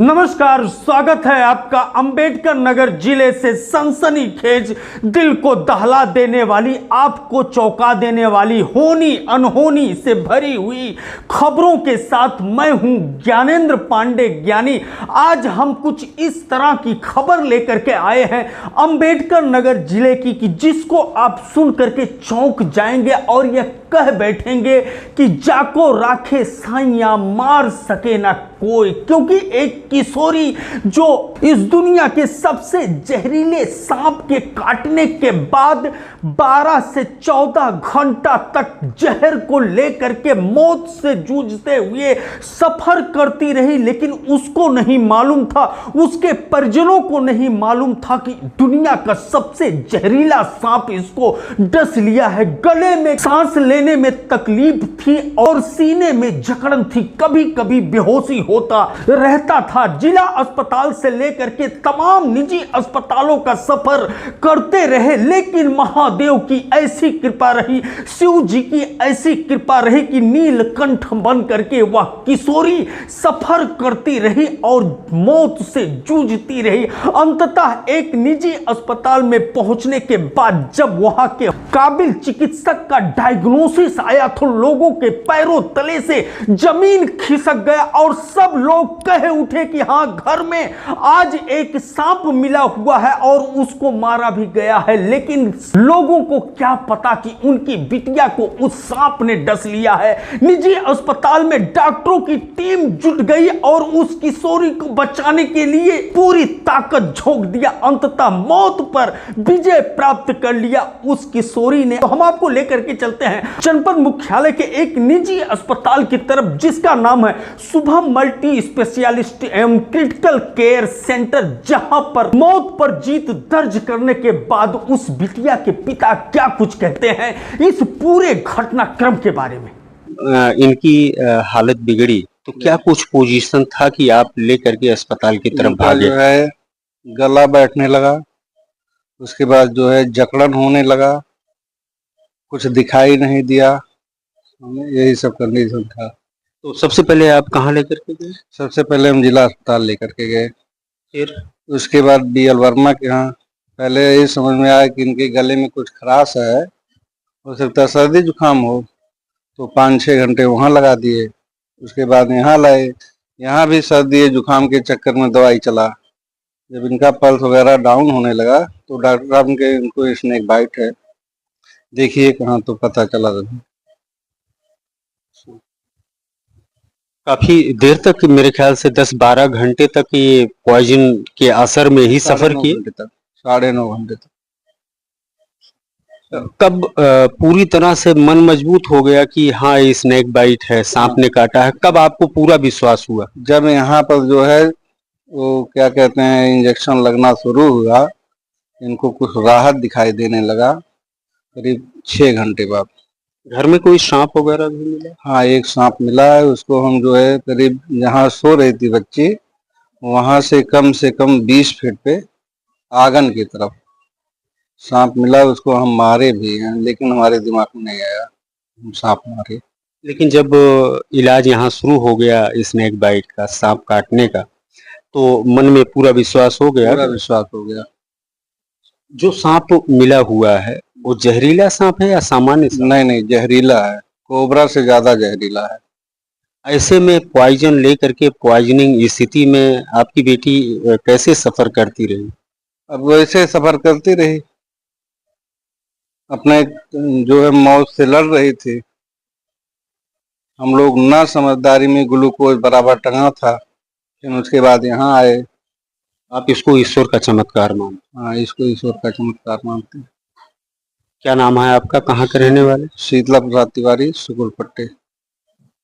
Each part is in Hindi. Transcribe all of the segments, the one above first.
नमस्कार, स्वागत है आपका अंबेडकर नगर जिले से सनसनीखेज, दिल को दहला देने वाली, आपको चौंका देने वाली, होनी अनहोनी से भरी हुई खबरों के साथ मैं हूं ज्ञानेंद्र पांडे ज्ञानी। आज हम कुछ इस तरह की खबर लेकर के आए हैं अंबेडकर नगर जिले की कि जिसको आप सुन करके चौंक जाएंगे और यह कह बैठेंगे कि जाको राखे साइया मार सके ना कोई, क्योंकि एक किशोरी जो इस दुनिया के सबसे जहरीले सांप के काटने के बाद 12 से 14 घंटा तक जहर को लेकर के मौत से जूझते हुए सफर करती रही, लेकिन उसको नहीं मालूम था, उसके परिजनों को नहीं मालूम था कि दुनिया का सबसे जहरीला सांप इसको डस लिया है। गले में सांस लेने में तकलीफ थी और सीने में जकड़न थी, कभी कभी बेहोशी होता रहता था। जिला अस्पताल से लेकर के तमाम निजी अस्पतालों का सफर करते रहे, लेकिन महादेव की ऐसी कृपा रही, शिव जी की ऐसी कृपा रही कि नीलकंठ बन करके वह किशोरी सफर करती रही और मौत से जूझती रही। अंततः एक निजी अस्पताल में पहुंचने के बाद जब वहां के काबिल चिकित्सक का डायग्नोसिस आया तो लोगों के पैरों तले से जमीन खिसक गया और सब लोग कहे उठे कि हां, घर में आज एक सांप मिला हुआ है और उसको मारा भी गया है। लेकिन लोगों को क्या पता कि उनकी बिटिया को उस सांप ने डस लिया है। निजी अस्पताल में डॉक्टरों की टीम जुट गई और उस किशोरी को बचाने के लिए पूरी ताकत झोंक दिया। अंततः मौत पर विजय प्राप्त कर लिया उस किशोरी ने। तो हम आपको लेकर के चलते हैं जनपद मुख्यालय के एक निजी अस्पताल की तरफ, जिसका नाम है शुभम मल्टी स्पेशलिस्ट एवं क्रिटिकल केयर सेंटर, जहां पर मौत पर जीत दर्ज करने के बाद उस बिटिया के पिता क्या कुछ कहते हैं इस पूरे घटनाक्रम के बारे में। इनकी हालत बिगड़ी तो क्या कुछ पोजीशन था कि आप लेकर के अस्पताल की तरफ भागे? जो है गला बैठने लगा, उसके बाद जो है जकड़न होने लगा, कुछ दिखाई नहीं दिया, यही सब कंडीशन था। तो सबसे पहले आप कहाँ लेकर के गए? सबसे पहले हम जिला अस्पताल लेकर के गए, फिर उसके बाद BL वर्मा के यहाँ। पहले ये समझ में आया कि इनके गले में कुछ खराश है, हो सकता है सर्दी जुकाम हो, तो 5-6 घंटे वहाँ लगा दिए। उसके बाद यहाँ लाए, यहाँ भी सर्दी जुकाम के चक्कर में दवाई चला। जब इनका पल्स वगैरह डाउन होने लगा तो डॉक्टर साहब के इनको स्नेक बाइट है, देखिए कहाँ, तो पता चला। काफी देर तक, मेरे ख्याल से 10-12 घंटे तक ये पॉइजन के असर में ही सफर किए। 9.5 घंटे तक। कब पूरी तरह से मन मजबूत हो गया कि हाँ ये स्नेक बाइट है, सांप ने काटा है? कब आपको पूरा विश्वास हुआ? जब यहाँ पर जो है वो क्या कहते हैं इंजेक्शन लगना शुरू हुआ, इनको कुछ राहत दिखाई देने लगा करीब 6 घंटे बाद। घर में कोई सांप वगैरह भी मिला? हाँ, एक सांप मिला है, उसको हम जो है करीब जहाँ सो रही थी बच्ची, वहां से कम 20 फीट पे आंगन की तरफ सांप मिला। उसको हम मारे भी हैं, लेकिन हमारे दिमाग में नहीं आया हम सांप मारे। लेकिन जब इलाज यहाँ शुरू हो गया स्नेक बाइट का, सांप काटने का, तो मन में पूरा विश्वास हो गया? पूरा विश्वास हो गया। जो सांप मिला हुआ है वो जहरीला सांप है या सामान्य सांप? नहीं, जहरीला है, कोबरा से ज्यादा जहरीला है। ऐसे में पॉइजन लेकर के पॉइजनिंग स्थिति में आपकी बेटी कैसे सफर करती रही? अब वैसे सफर करती रही, अपने जो है मौत से लड़ रही थी। हम लोग ना समझदारी में ग्लूकोज बराबर टंगा था, फिर उसके बाद यहाँ आए। आप इसको ईश्वर का चमत्कार मानते? हाँ, इसको ईश्वर का चमत्कार मानते हैं। क्या नाम है आपका, कहाँ के रहने वाले? शीतला प्रसाद तिवारी, सुकुलपट्टी।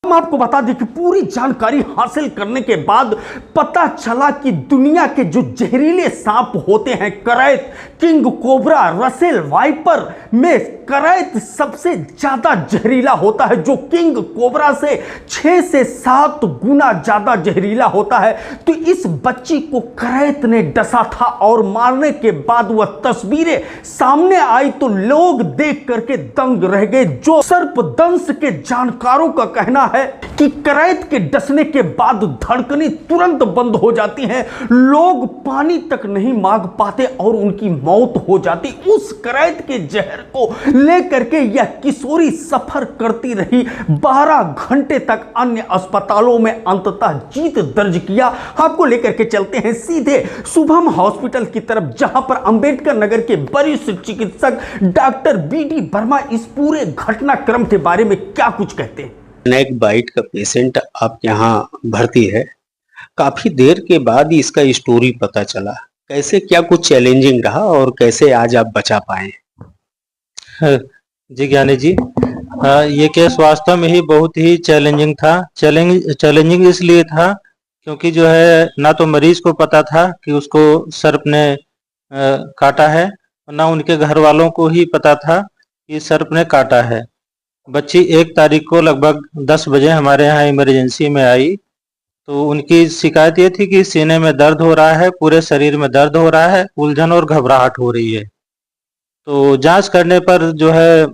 हम आपको बता दें कि पूरी जानकारी हासिल करने के बाद पता चला कि दुनिया के जो जहरीले सांप होते हैं, करैत, किंग कोबरा, रसेल वाइपर में करैत सबसे ज्यादा जहरीला होता है, जो किंग कोबरा से 6 से 7 गुना ज्यादा जहरीला होता है। तो इस बच्ची को करैत ने डसा था और मारने के बाद वह तस्वीरें सामने आई तो लोग देख करके दंग रह गए। जो सर्पदंश के जानकारों का कहना है कि करैत के डसने के बाद धड़कनें तुरंत बंद हो जाती हैं, लोग पानी तक नहीं मांग पाते और उनकी मौत हो जाती। उस करैत के जहर को लेकर के यह किशोरी सफर करती रही 12 घंटे तक अन्य अस्पतालों में, अंततः जीत दर्ज किया। आपको लेकर के चलते हैं सीधे शुभम हॉस्पिटल की तरफ, जहां पर अंबेडकर नगर के वरिष्ठ चिकित्सक डॉक्टर बीडी वर्मा इस पूरे घटनाक्रम के बारे में क्या कुछ कहते हैं। स्नेक बाइट का पेशेंट आप यहाँ भर्ती है, काफी देर के बाद ही इसका स्टोरी पता चला। कैसे, क्या कुछ चैलेंजिंग रहा और कैसे आज आप बचा पाए? जी ज्ञानी जी, ये केस वास्तव में ही बहुत ही चैलेंजिंग था। चैलेंजिंग इसलिए था क्योंकि जो है ना तो मरीज को पता था कि उसको सर्प ने काटा है, ना उनके घर वालों को ही पता था कि सर्प ने काटा है। बच्ची 1 तारीख को लगभग 10 बजे हमारे यहाँ इमरजेंसी में आई, तो उनकी शिकायत ये थी कि सीने में दर्द हो रहा है, पूरे शरीर में दर्द हो रहा है, उलझन और घबराहट हो रही है। तो जांच करने पर जो है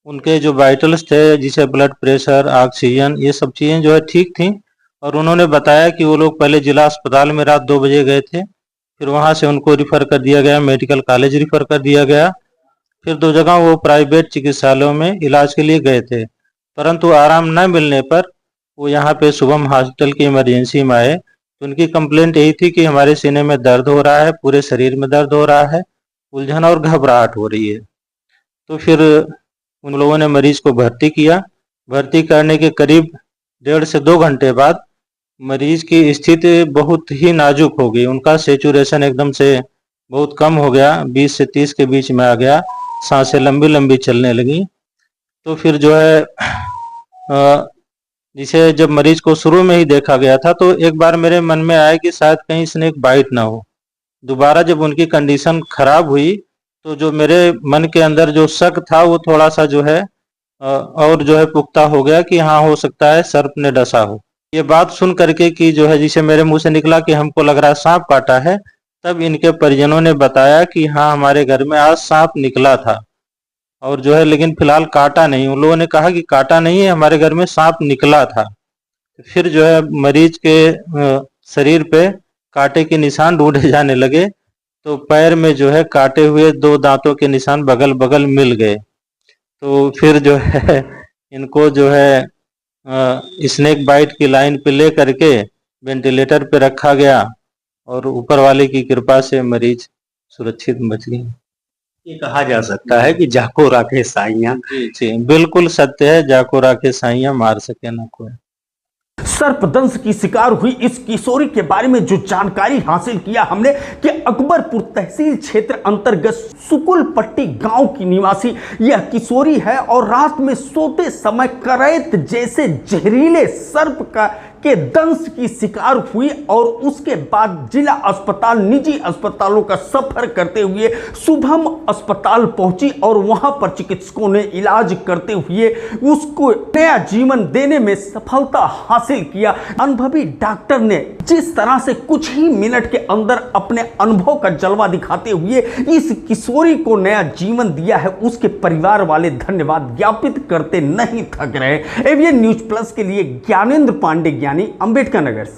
उनके जो वाइटल्स थे, जिसे ब्लड प्रेशर, ऑक्सीजन, ये सब चीज़ें जो है ठीक थी। और उन्होंने बताया कि वो लोग पहले जिला अस्पताल में रात 2 बजे गए थे, फिर वहाँ से उनको रिफ़र कर दिया गया, मेडिकल कॉलेज रिफ़र कर दिया गया, फिर 2 जगह वो प्राइवेट चिकित्सालयों में इलाज के लिए गए थे। परंतु आराम न मिलने पर वो यहाँ पे शुभम हॉस्पिटल की इमरजेंसी में आए। तो उनकी कंप्लेंट यही थी कि हमारे सीने में दर्द हो रहा है, पूरे शरीर में दर्द हो रहा है, उलझन और घबराहट हो रही है। तो फिर उन लोगों ने मरीज को भर्ती किया। भर्ती करने के करीब 1.5 से 2 घंटे बाद मरीज की स्थिति बहुत ही नाजुक हो गई। उनका सेचुरेशन एकदम से बहुत कम हो गया, 20 से 30 के बीच में आ गया, सांसें लंबी लंबी चलने लगी। तो फिर जो है जिसे जब मरीज को शुरू में ही देखा गया था, तो एक बार मेरे मन में आया कि शायद कहीं स्नेक बाइट ना हो। दोबारा जब उनकी कंडीशन खराब हुई तो जो मेरे मन के अंदर जो शक था वो थोड़ा सा जो है और जो है पुख्ता हो गया कि हाँ, हो सकता है सर्प ने डसा हो। ये बात सुन करके कि जो है जिसे मेरे मुंह से निकला कि हमको लग रहा है सांप काटा है, तब इनके परिजनों ने बताया कि हाँ, हमारे घर में आज सांप निकला था और जो है लेकिन फिलहाल काटा नहीं। उन लोगों ने कहा कि काटा नहीं है, हमारे घर में सांप निकला था। फिर जो है मरीज के शरीर पे कांटे के निशान ढूंढे जाने लगे, तो पैर में जो है काटे हुए 2 दांतों के निशान बगल बगल मिल गए। तो फिर जो है इनको जो है स्नेक बाइट की लाइन पे ले करके वेंटिलेटर पे रखा गया और ऊपर वाले की कृपा से मरीज सुरक्षित बच गई। ये कहा जा सकता है कि जाको राखे साइयां। जी बिल्कुल सत्य है, जाको राखे साइयां मार सके ना कोई। सर्पदंश की शिकार हुई इस किशोरी के बारे में जो जानकारी हासिल किया हमने कि अकबरपुर तहसील क्षेत्र अंतर्गत सुकुलपट्टी गांव की निवासी यह किशोरी है और रात में सोते समय करैत जैसे जहरीले सर्प के दंश की शिकार हुई और उसके बाद जिला अस्पताल, निजी अस्पतालों का सफर करते हुए शुभम अस्पताल पहुंची और वहां पर चिकित्सकों ने इलाज करते हुए उसको नया जीवन देने में सफलता हासिल किया। अनुभवी डॉक्टर ने जिस तरह से कुछ ही मिनट के अंदर अपने अनुभव का जलवा दिखाते हुए इस किशोरी को नया जीवन दिया है, उसके परिवार वाले धन्यवाद ज्ञापित करते नहीं थक रहे। एवीएन न्यूज प्लस के लिए ज्ञानेंद्र पांडे, ज्ञानी, अंबेडकर नगर से।